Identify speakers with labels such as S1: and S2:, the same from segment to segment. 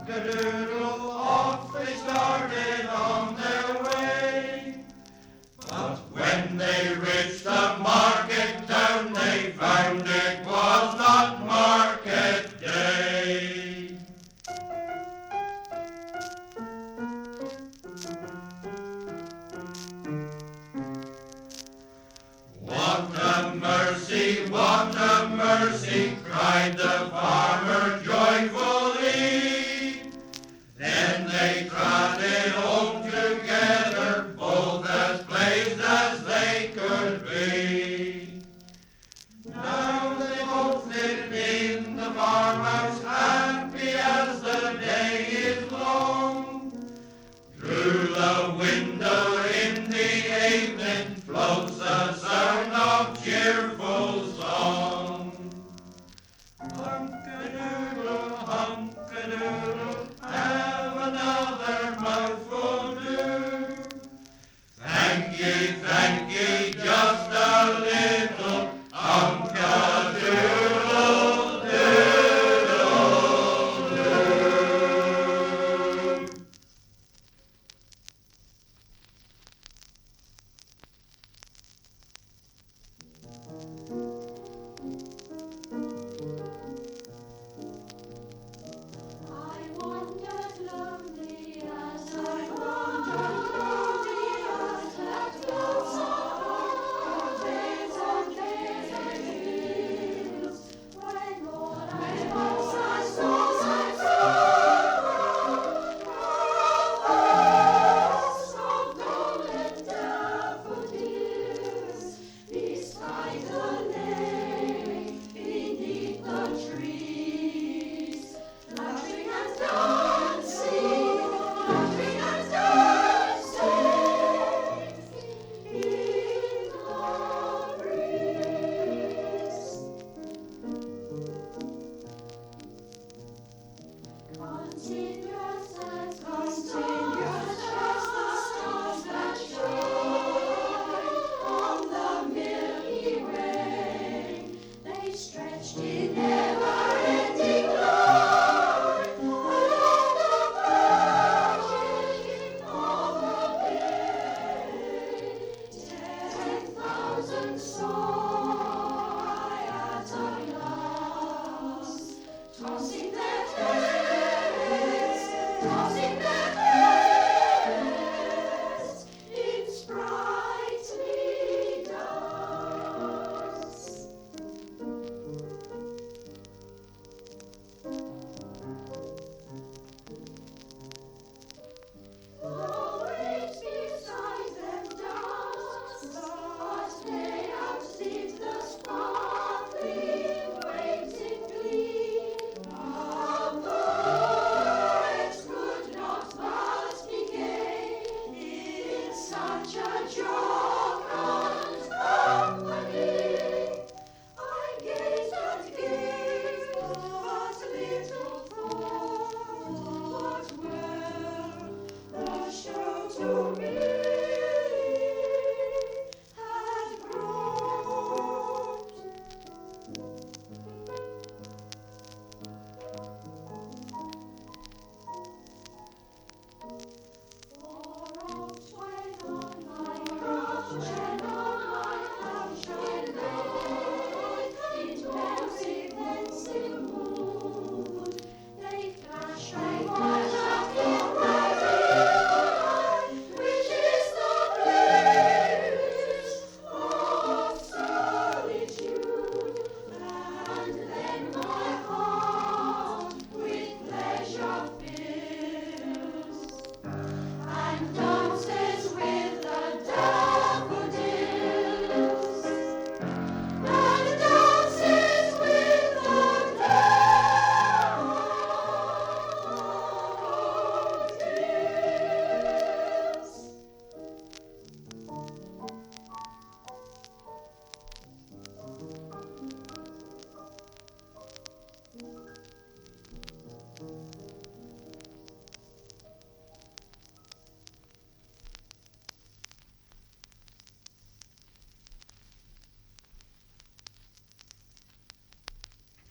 S1: Cock-a-doodle, off they started on their way. But when they reached the market town, they found it was not market day. What a mercy, cried the farmer joyfully. Then they trotted home together, both as pleased as they could be. Now they both lived in the farmhouse, happy as the day is long. Through the window in the evening floats the sound of cheerful song. Hunk-a-doodle, hunk-a-doodle, have another mouthful do. Thank ye, just a little, hunk-a-doodle, doodle, do.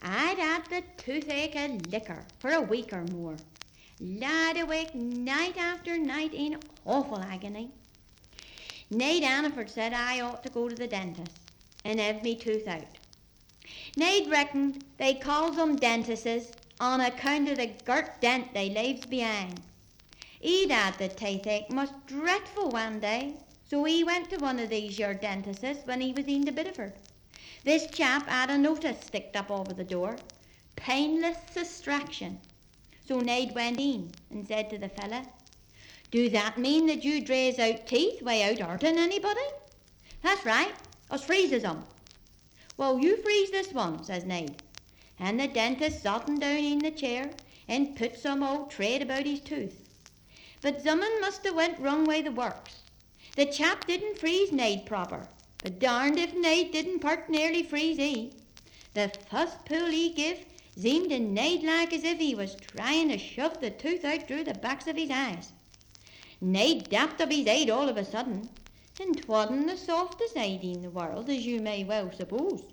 S2: I'd had the toothache and liquor for a week or more, Lied awake night after night in awful agony. Nade Anniford said I ought to go to the dentist and have me tooth out. Nade reckoned they calls them dentists on account of the girt dent they leaves behind. He'd had the toothache most dreadful one day, so he went to one of these your dentists when he was in the Bideford. This chap had a notice sticked up over the door, painless distraction. So Nade went in and said to the fella, "Do that mean that you drays out teeth without hurting anybody?" "That's right, us freezes 'em." "Well, you freeze this one," says Nade. And the dentist sat him down in the chair and put some old trade about his tooth. But someone must have went wrong way the works. The chap didn't freeze Nade proper, but darned if Nade didn't part nearly freeze he. The first pull he give seemed to Nade like as if he was trying to shove the tooth out through the backs of his eyes. Nade dapped up his head all of a sudden, and 'twasn't the softest head in the world, as you may well suppose.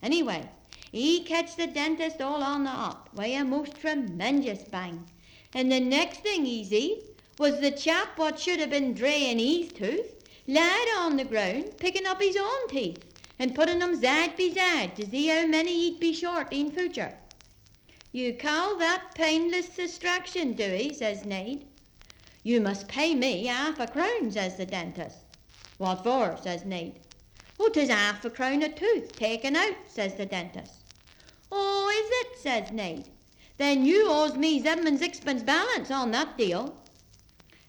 S2: Anyway, he catched the dentist all on the hop with a most tremendous bang, and the next thing he see was the chap what should have been draying his tooth laid on the ground picking up his own teeth and putting them side by side to see how many he'd be short in future. "You call that painless distraction, do he?" says Nade. "You must pay me £half-a-crown," says the dentist. "What for?" says Nade. "Oh, 'tis £half-a-crown a tooth taken out," says the dentist. "Oh, is it?" says Nade. "Then you owes me 7 and 6pence balance on that deal."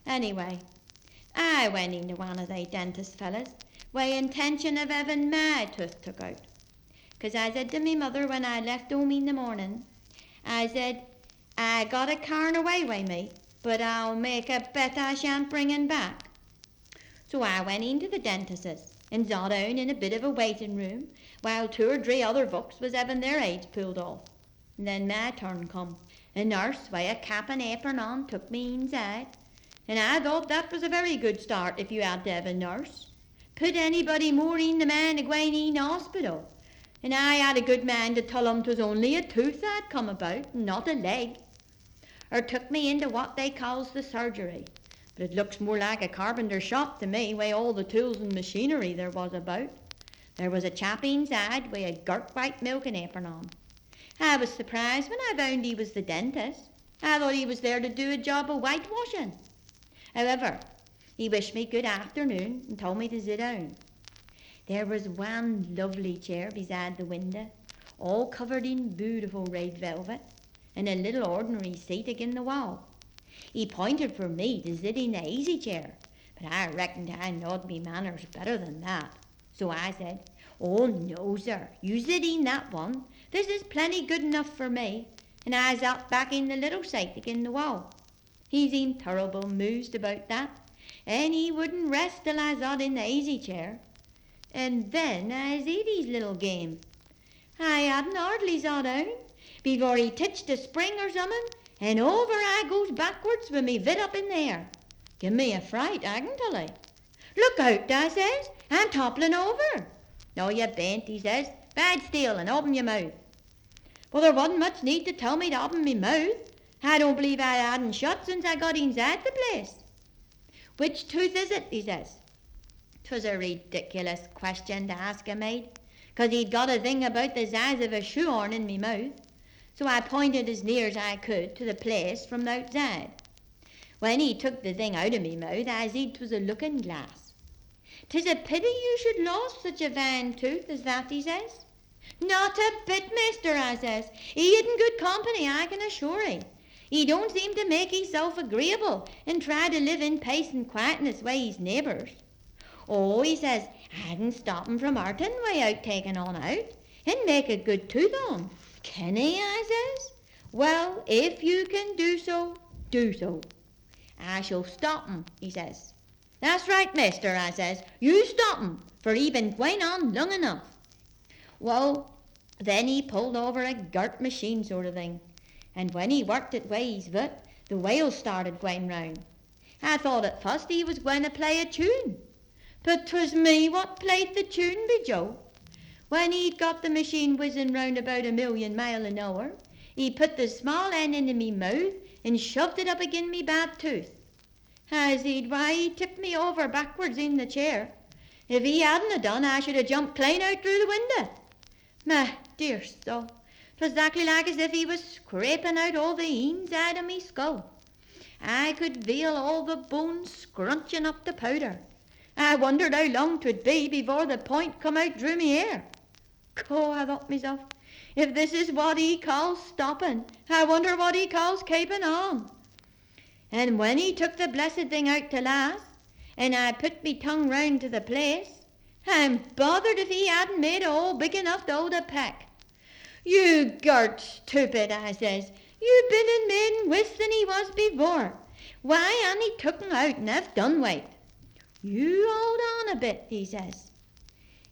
S2: Anyway, I went into one of they dentist fellas with intention of having my tooth took out. 'Cause I said to me mother when I left home in the morning, I said, "I got a carn away with me, but I'll make a bet I shan't bring him back." So I went into the dentist's and sat down in a bit of a waiting room while 2 or 3 other folks was having their heads pulled off. And then my turn come. A nurse with a cap and apron on took me inside, and I thought that was a very good start if you had to have a nurse. Put anybody more in the man a going in hospital. And I had a good mind to tell 'em 'twas only a tooth I'd come about, not a leg. Or took me into what they calls the surgery, but it looks more like a carpenter's shop to me with all the tools and machinery there was about. There was a chap inside with a girt white milking apron on. I was surprised when I found he was the dentist. I thought he was there to do a job of whitewashing. However, he wished me good afternoon and told me to sit down. There was one lovely chair beside the window, all covered in beautiful red velvet, and a little ordinary seat again the wall. He pointed for me to sit in the easy chair, but I reckoned I knowed me manners better than that. So I said, "Oh no, sir, you sit in that one. This is plenty good enough for me," and I sat back in the little seat again the wall. He seemed terrible amused about that, and he wouldn't rest till I sat in the easy chair. And then I see his little game. I hadn't hardly sat down before he touched a spring or something, and over I goes backwards with me vid up in the air. Give me a fright, I can tell you. "Look out," I says, "I'm toppling over." "No, you bain't," he says. "Bide still and open your mouth." Well, there wasn't much need to tell me to open me mouth. I don't believe I hadn't shut since I got inside the place. "Which tooth is it?" he says. 'Twas a ridiculous question to ask a maid, 'cause he'd got a thing about the size of a shoehorn in me mouth. So I pointed as near as I could to the place from outside. When he took the thing out of me mouth, I seed 'twas a looking glass. "'Tis a pity you should lost such a fine tooth as that," he says. "Not a bit, mister," I says. "He isn't good company, I can assure 'ee. He don't seem to make himself agreeable and try to live in peace and quietness with his neighbours. Oh," he says, "I can stop him from hurting without taking on out, and make a good tooth on. Can he?" I says. "Well, if you can do so, do so." "I shall stop him," he says. "That's right, mister," I says. "You stop him, for he been going on long enough." Well, then he pulled over a girt machine sort of thing, and when he worked it with his foot, the wheels started going round. I thought at first he was going to play a tune, but 'twas me what played the tune, be Joe. When he'd got the machine whizzing round about 1,000,000 miles an hour, he put the small end into me mouth and shoved it up agin me bad tooth. As he tipped me over backwards in the chair. If he hadn't a done, I should have jumped clean out through the window. My dear soul, 'twas exactly like as if he was scraping out all the inside of me skull. I could feel all the bones scrunching up the powder. I wondered how long 'twould be before the point come out through me hair. Oh, I thought myself, if this is what he calls stopping, I wonder what he calls keeping on. And when he took the blessed thing out to last, and I put me tongue round to the place, I'm bothered if he hadn't made a hole big enough to hold a peck. You gert stupid, I says, you've been and made worse than he was before. Why han he took'n out and have done with? You hold on a bit, he says.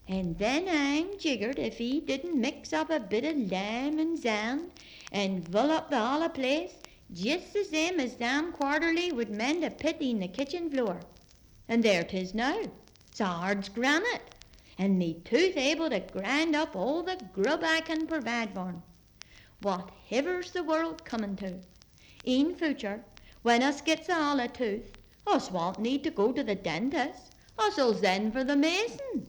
S2: And then I'm jiggered if he didn't mix up a bit of lime and sand and fill up the hollow place just the same as Sam Quarterly would mend a pit in the kitchen floor. And there 'tis now, 's hard's granite, and me tooth able to grind up all the grub I can provide for'n. Whatever's the world coming to? In future, when us gets a hollow tooth, us won't need to go to the dentist. Us'll send for the mason.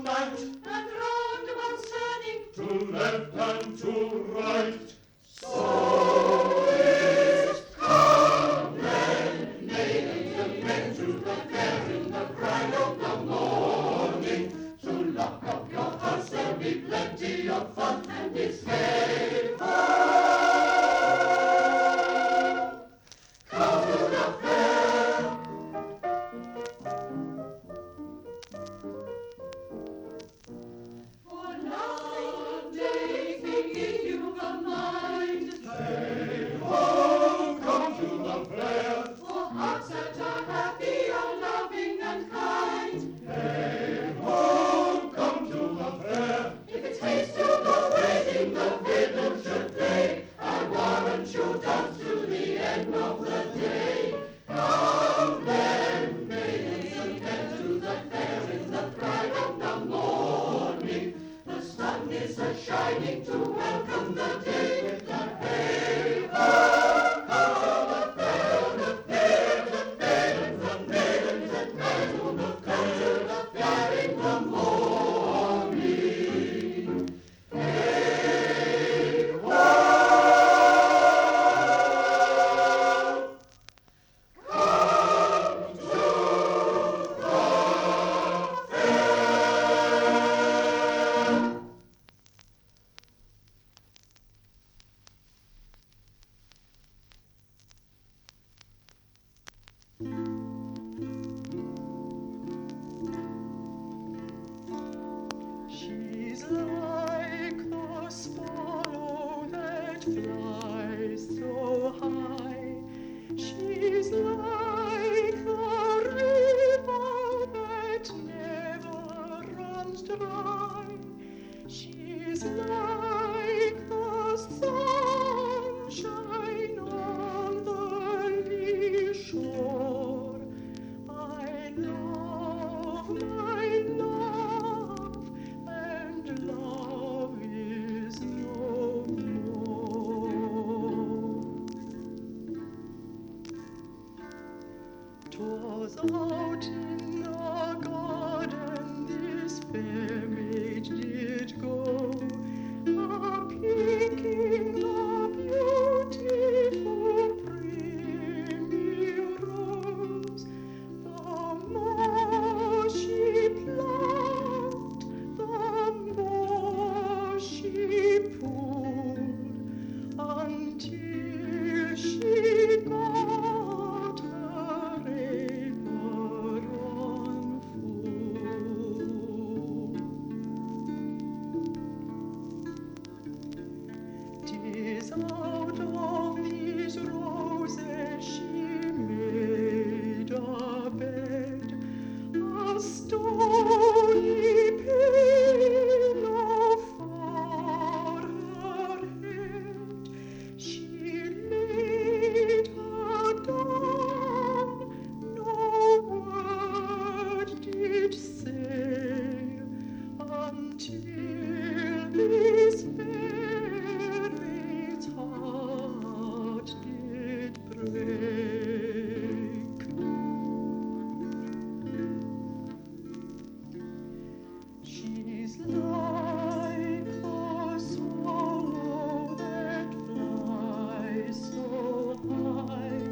S1: night, and round about turning, to left and to right. So is come, then, maidens and men, to the fair in the pride of the morning. So lock up your house, there'll be plenty of fun, and it's hey ho! Come to the fair! For love day thinking you've a mind. Hey ho! Come to the fair! For hearts that are happy, are loving and kind. Hey ho! Come to the fair! If it's haste to go waiting, the fiddle should play. I warrant you dance to the end of the day. Come then, maidens and men, to the fair in the pride of the morning. The sun is a-shining to welcome the day with the hey ho! Come to the fair, the maidens and maidens and maidens and men who have come to the fair in the morning. Hey ho! Come to the fair.
S3: 'She's like a swallow that flies so high. She's like a river that never runs dry. She's like the sunshine on the lee shore. I love my love, and love is no more. 'Twas out in the garden this fair maid did go, a-picking the beautiful primrose. The more she plucked, the more she pulled, until she got her apron full. 'Tis out of these roses she made a bed, a stony pillow for her head. She laid her down, no word did say, until this fair maid's heart did break. She's like a swallow that flies so high.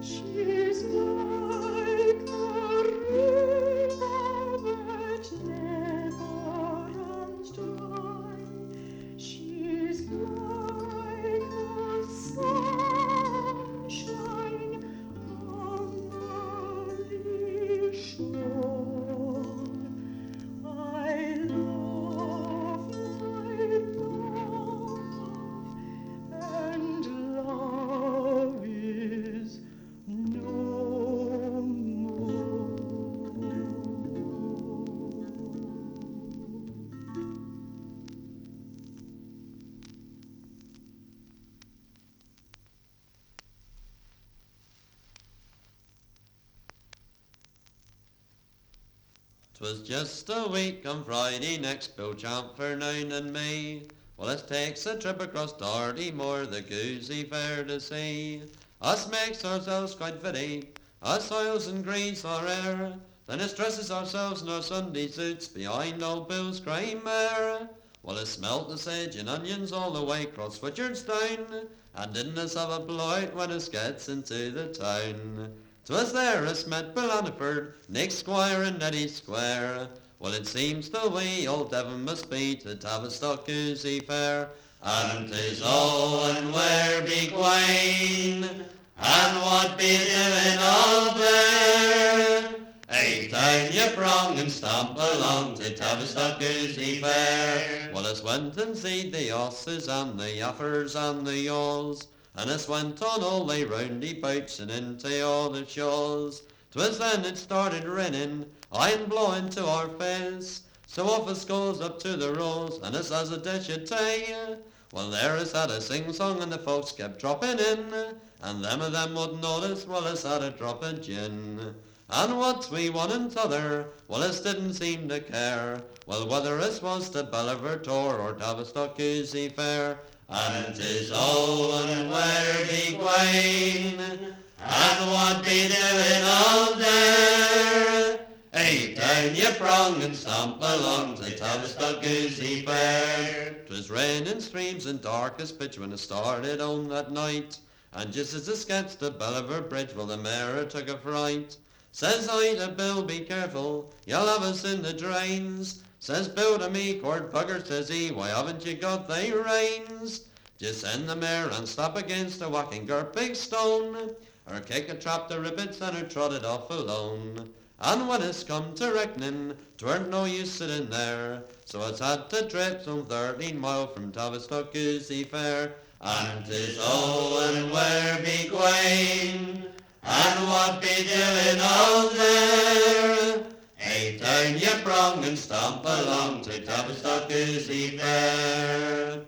S3: She's like a river that never runs dry. She's like the sunshine on the lee shore. I love my love, and love is no more.
S4: 'Twas just a week on Friday next, Bill Champfernine and me. Well, us takes a trip across Darty Moor, the Goosey fair to see. Us makes ourselves quite fitty, us oils and grease our air, Then us dresses ourselves in our Sunday suits behind old Bill's grey mare. Well, us smelt the sage and onions all the way across Richard's Down, and didn't us have a blight when us gets into the town. 'Twas there us met Bill Alford, Nick Squire and Neddy Square. Well, it seems the way old Devon must be to Tavistock Goosey Fair. And 'tis oh, and where be Gwaine, and what be doing all there? Hey, down ye prong and stamp along to Tavistock Goosey Fair. Well, us went and seed the osses and the yaffers and the yawls, and us went on all the roundy boats and into all the shoals. 'Twas then it started raining, iron blowing to our face, so off us goes up to the rolls, and us has a dish of tea. Well, there us had a sing-song and the folks kept dropping in, and them of them wouldn't notice, well, us had a drop of gin. And what we one and t'other, well, us didn't seem to care, well, whether us was to Belliver Tor or Tavistock Goosey Fair. And 'tis oh, and where be Gwaine, and what be doing all there? Hey, down ye prong and stamp along to Tavistock Goosey Fair. 'Twas rain and streams and dark as pitch when it started on that night, and just as us gets to Belliver Bridge, well, the mare took a fright. Says I to Bill, be careful, you'll have us in the drains. Says Bill to me, court bugger, says he, why haven't you got thy reins? Just send the mare and stop against a whacking gert big stone, or kick a trap to ribbits and her trot it off alone. And when it's come to reckoning, 'tweren't no use sitting there, so it's had to trip some 13 mile from Tavistock Goosey Fair. And 'tis oh, and where be Gwaine, and what be doing all there? Hey, down ye prong and stamp along to Tavistock Goosey Fair.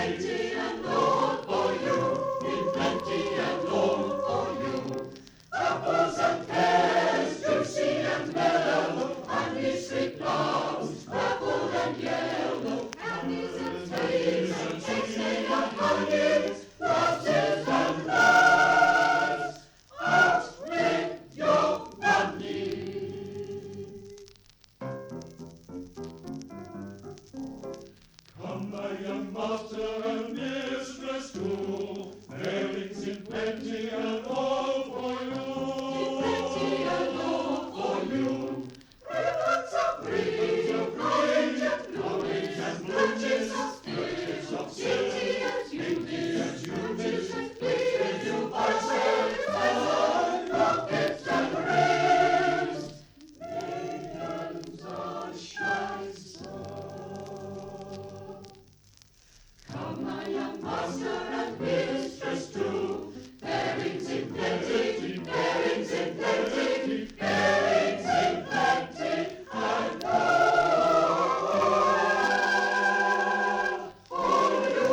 S1: plenty and load for you, in plenty and load for you. Apples and pears, juicy and mellow, and these sweet plums, purple and yellow, candies and sweets and sixty and honey, roses and pears. Out with your money. Come, my young master and mistress too, fairings in plenty and all for you. In plenty and all for you. Ribbons of green, plumage and blooches of stitches of beauty and beauties and please you parcels and rockets and rings. Maidens on shy Come, my young master and mistress too, fairings in plenty, fairings in plenty, fairings in plenty, and all for you.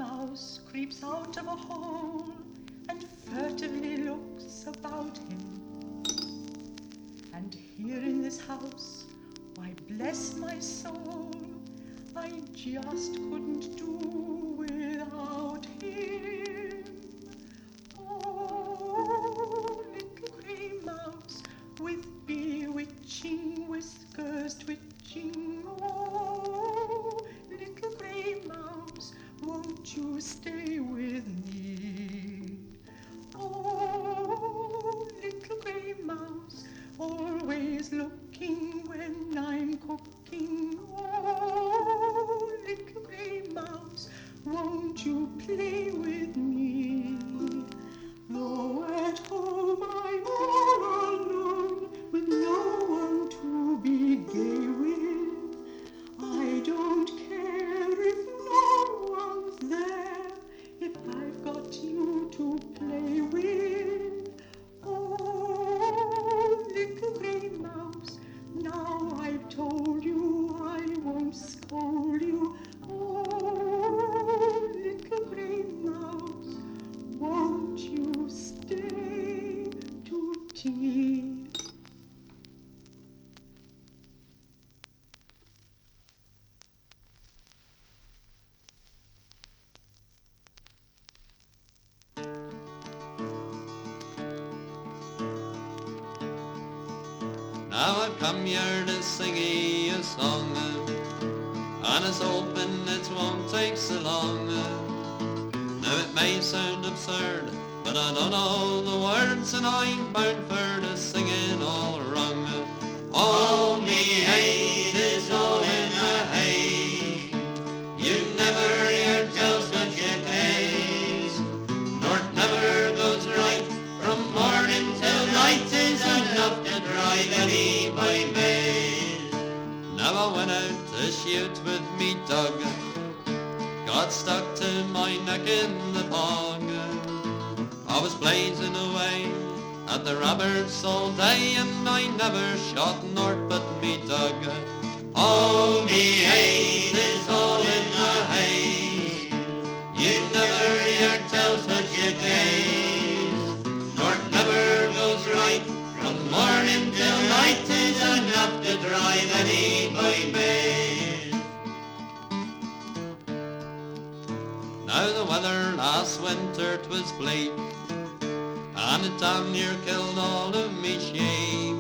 S3: mouse creeps out of a hole and furtively looks about him. And here in this house, why bless my soul, I just couldn't do without him. Oh, little grey mouse with bewitching whiskers twitching. Oh, little grey mouse, won't you stay with me? Oh, little grey mouse, always looking when I'm cooking. Oh, little grey mouse, won't you play with me? Though at home I'm all alone, with no one to be gay with, I don't care if no one's there, if I've got you to play with. Oh, little grey mouse, now I've told you I won't scold you. Oh, little grey mouse, won't you stay to tea?
S4: Now I've come here to sing ye a song, and it's hoping it won't take so long. Now it may sound absurd, but I don't know the words, and I'm bound for to sing it all wrong. Oh, me hey, 'tis all in a hay. You never hear tell such a case, nor it never goes right from morning till night is enough to drive any by maid. Now I went out to shoot with me dog, got stuck to my neck in the bog. I was blazing away at the rabbits all day, and I never shot north but me dog. Oh, me hay, 'tis all in a hay. You never hear tell such a case, nor it never goes right from morning till night is enough to drive any by maid. Now the weather last winter 'twas bleak, and it damn near killed all of me sheep.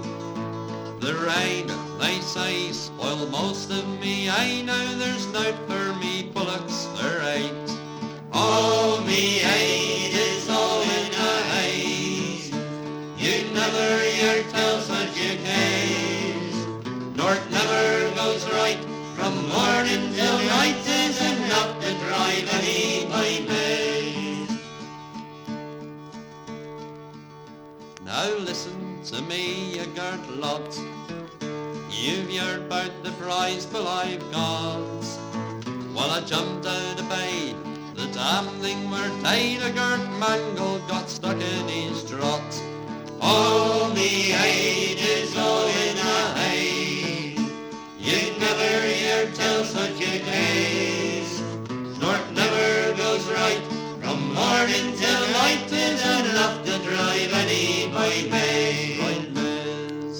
S4: The rain, they say, spoiled most of me hay. Now there's nought for me bullocks for 8. Oh, me hay, 'tis all in a haze. You never hear tell such a case, nor it never goes right from morning till night is enough to drive any by maid. Now listen to me, you girt lot, you've heard about the prize full I've got. Well, I jumped out of bed, the damn thing were tied, a girt mangle got stuck in his trot. Oh, me hay, 'tis all in a hay. You never hear tell such a case, nor it never goes right from morning till night is enough to drive any by maid. Right, miss.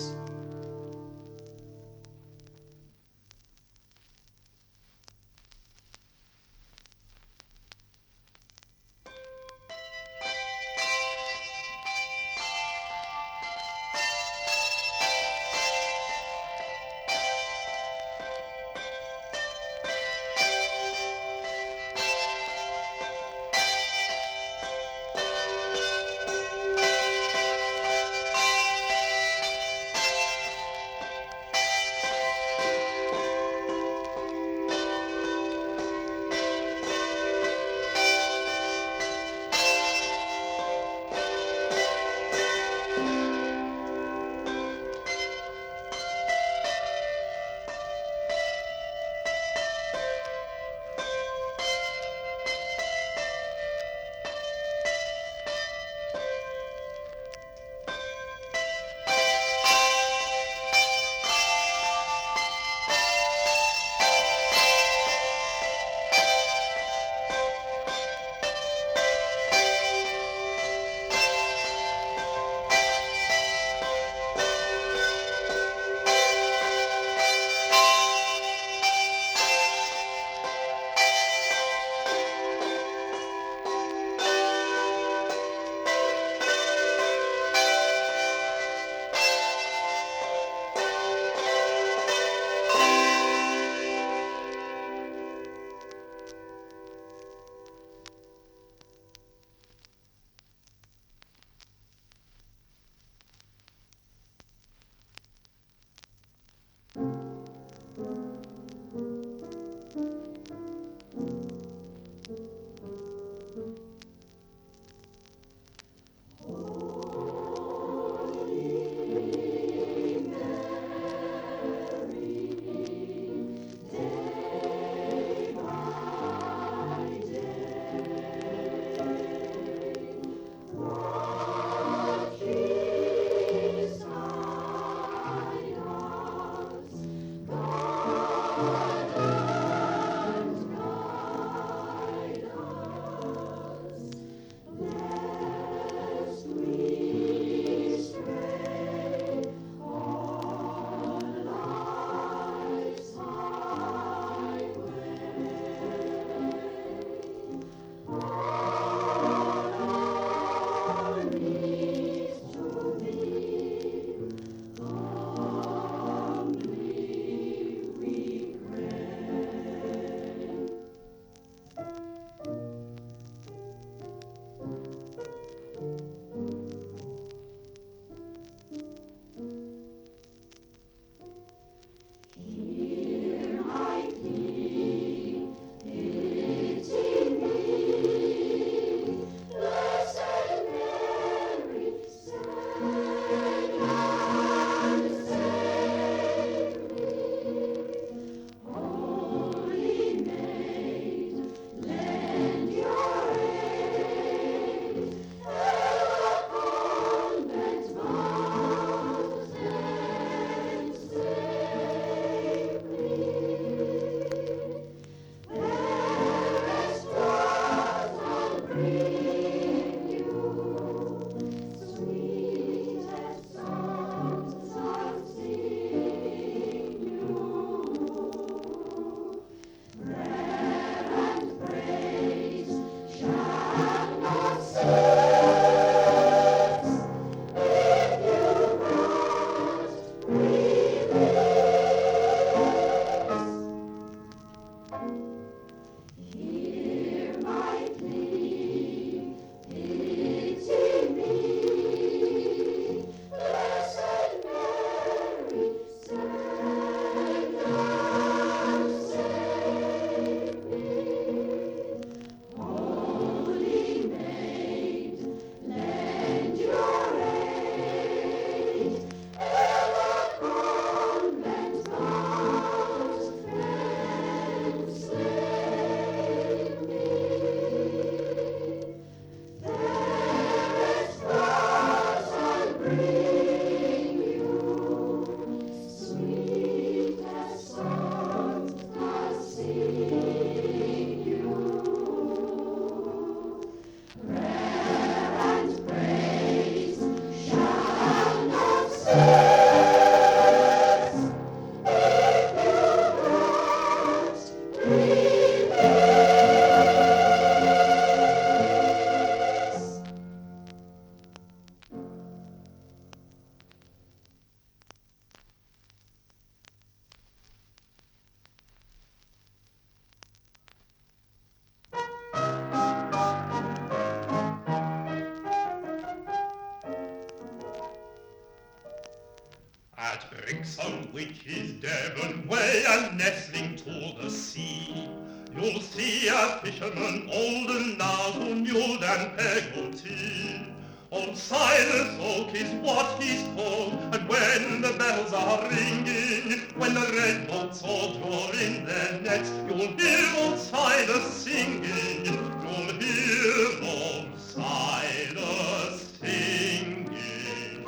S1: which is Devon way and nestling to the sea. You'll see a fisherman old and now who muled and Peggotty. Old Silas Oak is what he's called, and when the bells are ringing, when the red boats all draw in their nets, you'll hear old Silas singing. You'll hear old Silas singing.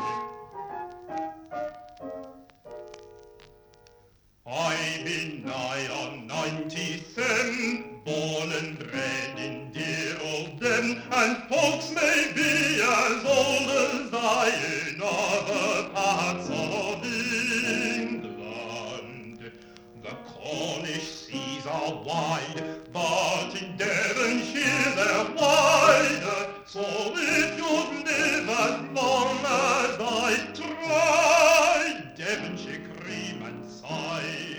S1: I've been nigh on 97, born and bred in dear old Den, and folks may be as old as I in other parts of England. The Cornish seas are wide, but in Devonshire they're wider, so if you'd live as long as I try, Devonshire cream and cider.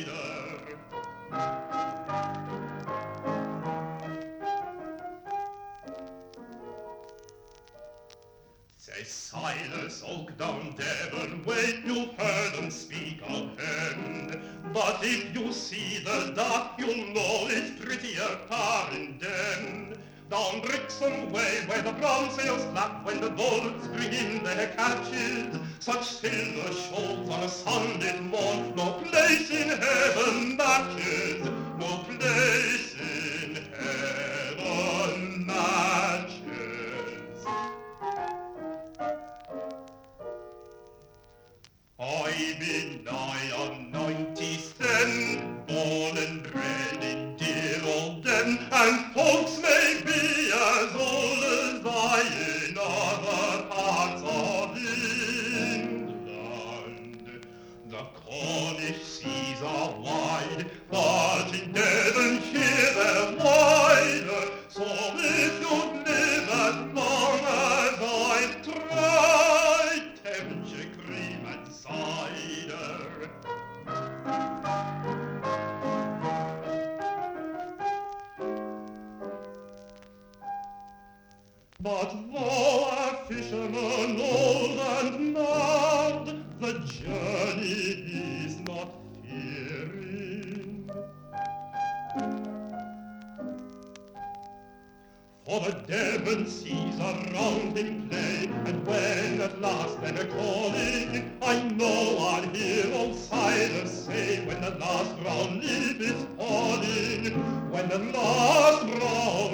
S1: Says Silas Oak down Devon way, you've heard them speak of hen. But if you see the dock, you'll know it's prettier far in Den. Down Brixham way, where the brown sails flap when the boats bring in their catches, such silver shoals on a Sunday morn, no place in heaven matches, no place in heaven matches. I've been nigh on 97, born and bred in dear old Den, and folks may be as old as I in other parts of England. The Cornish seas are wide, but in Devonshire they're wider, so if you'd live as long as I've tried, Devonshire cream and cider. But though a fisherman old and gnarled, the journey is not fearing. For the Devon seas are round in play, and when at last they're calling, I know I'll hear old Silas say, when the last brown leaf is falling, when the last brown